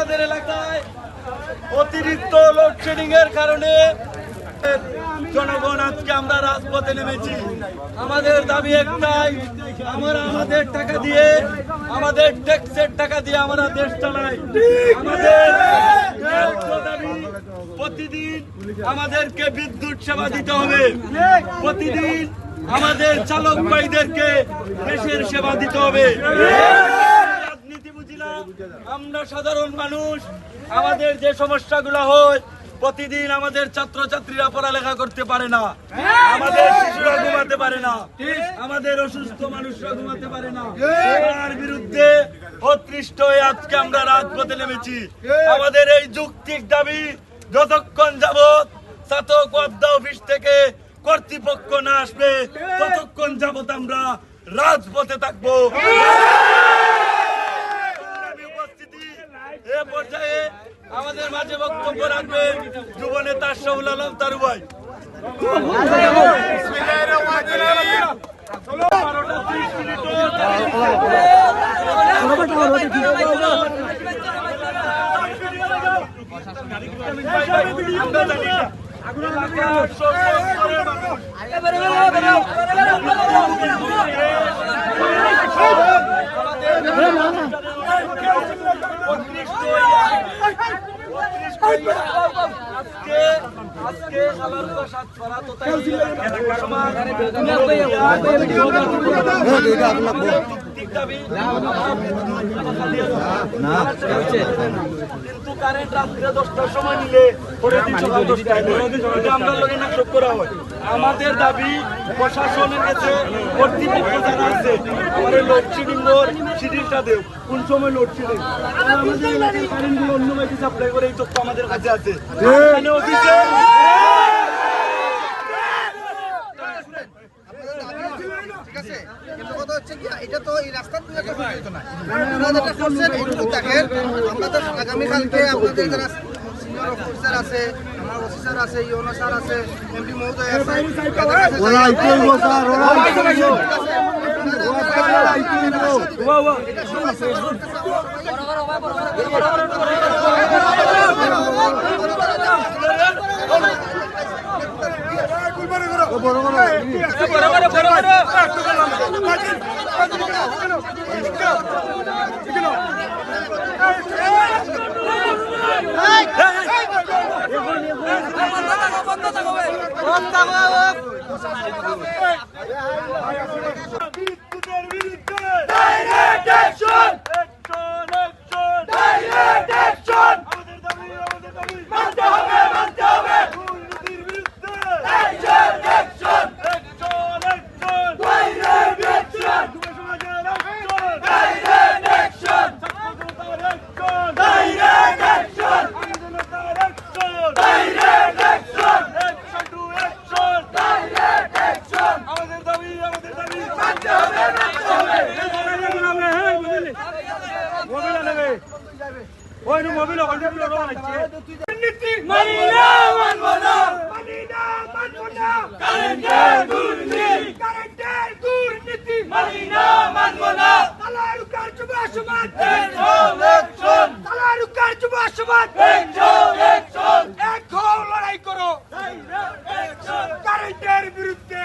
আমাদের এলাকায় অতিরিক্ত লোডশেডিং এর কারণে জনগণ আজকে আমরা রাজপথে নেমেছি। আমাদের দাবি একটাই, আমরা আমাদের টাকা দিয়ে, আমাদের ট্যাক্সের টাকা দিয়ে আমরা দেশ চালাই। আমাদের দাবি প্রতিদিন আমাদেরকে বিদ্যুৎ সেবা দিতে হবে, প্রতিদিন আমাদের চালক ভাইদেরকে দেশের সেবা দিতে হবে। রাজনীতি বুঝিনা, আমরা সাধারণ মানুষ, আমাদের যে সমস্যাগুলো হয়, প্রতিদিন আমাদের ছাত্রছাত্রীরা পড়ালেখা করতে পারে না, আমাদের শিশুরা ঘুমাতে পারে না, আমাদের অসুস্থ মানুষরা ঘুমাতে পারে না। তার বিরুদ্ধে অতৃষ্ট হয়ে আজকে আমরা রাজপথে নেমেছি। আমাদের এই যৌক্তিক দাবি যতক্ষণ যাবৎ ছাত্র অফিস থেকে কর্তৃপক্ষ না আসবে ততক্ষণ যাবৎ আমরা রাজপথে থাকবো। এ পর্যায়ে আমাদের মাঝে বক্তব্য রাখবেন যুব নেতা শাহুল আলম তারু ভাই। কিন্তু কারেন্ট রাত্রে 10টার সময় নিলে পরের দিন সকাল 10টায় আমরা লোকে নাটক করা হয়। আমাদের দাবি প্রশাসনের কাছে কর্তৃপক্ষ যারা আছে আমাদের লোডশেডিং শিডিউলটা দেব, কোন সময় লোডশেডিং, আমাদের এলাকায় কারেন্ট গুলো অন্য বাইকে সাপ্লাই করে এই তথ্য আমাদের কাছে আছে। আগামীকালকে আপনাদের যারা সিনিয়র অফিসার আছে, আমার অফিসার আছে, ইউনো স্যার আছে, এমপি মহোদয় আছে, লড়াই করো কারেন্টের বিরুদ্ধে।